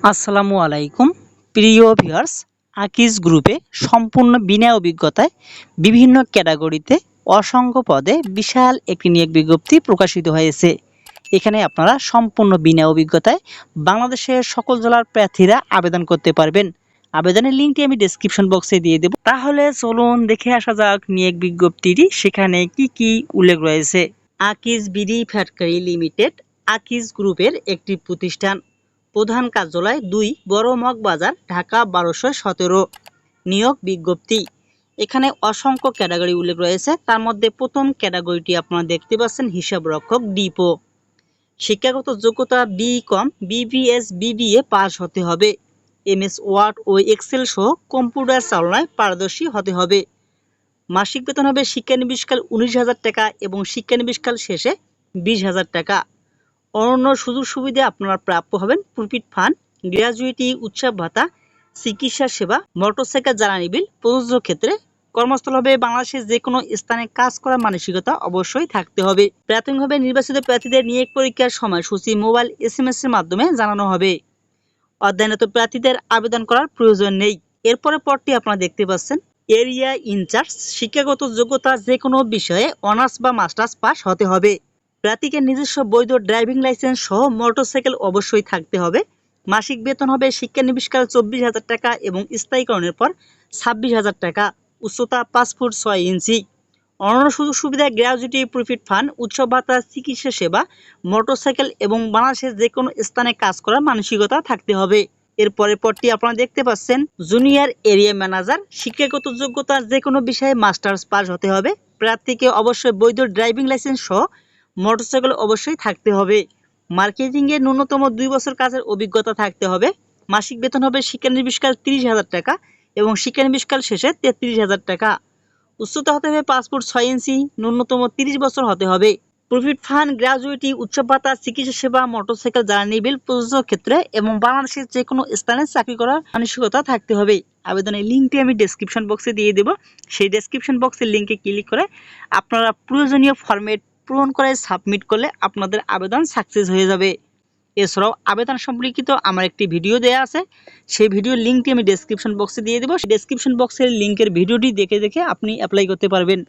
আসসালামু আলাইকুম প্রিয় ভিউয়ার্স, আকিজ গ্রুপে সম্পূর্ণ বিনা অভিজ্ঞতায় বিভিন্ন ক্যাটাগরিতে অসংখ্য পদে বিশাল একটি নিয়োগ বিজ্ঞপ্তি প্রকাশিত হয়েছে। এখানে আপনারা সম্পূর্ণ বিনা অভিজ্ঞতায় বাংলাদেশের সকল জেলার প্রার্থীরা আবেদন করতে পারবেন। আবেদনের লিঙ্কটি আমি ডেসক্রিপশন বক্সে দিয়ে দেব। তাহলে চলুন দেখে আসা যাক নিয়োগ বিজ্ঞপ্তিটি সেখানে কি কি উল্লেখ রয়েছে। Akij BD factory limited Akij গ্রুপের একটি প্রতিষ্ঠান। প্রধান কার্যালয় ২ বড় মগবাজার, ঢাকা ১২১৭। নিয়োগ বিজ্ঞপ্তি। এখানে অসংখ্য ক্যাটাগরি উল্লেখ রয়েছে। তার মধ্যে প্রথম ক্যাটাগরিটি আপনারা দেখতে পাচ্ছেন হিসাব রক্ষক ডিপো। শিক্ষাগত যোগ্যতা বিকম, বিবিএস, বিবিএ পাস হতে হবে। এমএস ওয়ার্ড ও এক্সেল সহ কম্পিউটার চালনায় পারদর্শী হতে হবে। মাসিক বেতন হবে শিক্ষানবিশকাল ১৯,০০০ টাকা এবং শিক্ষানবিশকাল শেষে ২০,০০০ টাকা। অন্যান্য সুযোগ সুবিধা আপনারা প্রাপ্য হবেন প্রফিট ফান্ড, গ্র্যাজুইটি, উৎসব ভাতা, চিকিৎসা সেবা, মোটরসাইকেল জ্বালানি বিল। প্রযোজ্য ক্ষেত্রে কর্মস্থল হবে বাংলাদেশের যে কোনো স্থানে কাজ করার মানসিকতা অবশ্যই থাকতে হবে। প্রাথমিকভাবে নির্বাচিত প্রার্থীদের নিয়োগ পরীক্ষার সময়সূচি মোবাইল SMS এর মাধ্যমে জানানো হবে। অধ্যয়নরত প্রার্থীদের আবেদন করার প্রয়োজন নেই। এরপরে পদটি আপনারা দেখতে পাচ্ছেন এরিয়া ইনচার্জ। শিক্ষাগত যোগ্যতা যে কোনো বিষয়ে অনার্স বা মাস্টার্স পাস হতে হবে। প্রার্থীকে নিজস্ব বৈধ ড্রাইভিং লাইসেন্স সহ মোটরসাইকেল অবশ্যই থাকতে হবে। মাসিক বেতন হবে শিক্ষানবিশকাল ২৪,০০০ টাকা এবং স্থায়ীকরণের পর ২৬,০০০ টাকা। উচ্চতা ৫ ফুট ৬ ইঞ্চি। অন্যান্য সুযোগ সুবিধা গ্র্যাজুইটি, প্রফিট ফান্ড, উৎসব ভাতা, চিকিৎসা সেবা, মোটরসাইকেল এবং বাংলাদেশের যে কোনো স্থানে কাজ করার মানসিকতা থাকতে হবে। এরপরের পদটি আপনারা দেখতে পাচ্ছেন জুনিয়র এরিয়া ম্যানেজার। শিক্ষাগত যোগ্যতা যে কোনো বিষয়ে মাস্টার্স পাস হতে হবে। প্রার্থীকে অবশ্যই বৈধ ড্রাইভিং লাইসেন্স সহ মোটরসাইকেল অবশ্যই থাকতে হবে। মার্কেটিংয়ে ন্যূনতম ২ বছর কাজের অভিজ্ঞতা থাকতে হবে। মাসিক বেতন হবে শিক্ষানবিশকাল ৩০,০০০ টাকা এবং শিক্ষানবিশকাল শেষে ৩৩,০০০ টাকা। উচ্চতা হতে হবে ৫ ফুট ৬ ইঞ্চি, ন্যূনতম ৩০ বছর হতে হবে। প্রফিট ফান্ড, গ্র্যাজুইটি, উৎসব ভাতা, চিকিৎসা সেবা, মোটরসাইকেল জ্বালানি বিল প্রযোজ্য ক্ষেত্রে এবং বাংলাদেশের যে কোনো স্থানে চাকরি করার মানসিকতা থাকতে হবে। আবেদনের লিঙ্কটি আমি ডেসক্রিপশন বক্সে দিয়ে দেব। সেই ডেসক্রিপশন বক্সের লিঙ্কে ক্লিক করে আপনারা প্রয়োজনীয় ফরম্যাট পূরণ করে সাবমিট করলে আপনাদের আবেদন সাকসেস হয়ে যাবে। এছাড়াও আবেদন সম্পর্কিত আমার একটি ভিডিও দেওয়া আছে, সেই ভিডিওর লিঙ্কটি আমি ডেসক্রিপশন বক্সে দিয়ে দেবো। সেই ডেসক্রিপশন বক্সের লিঙ্কের ভিডিওটি দেখে আপনি অ্যাপ্লাই করতে পারবেন।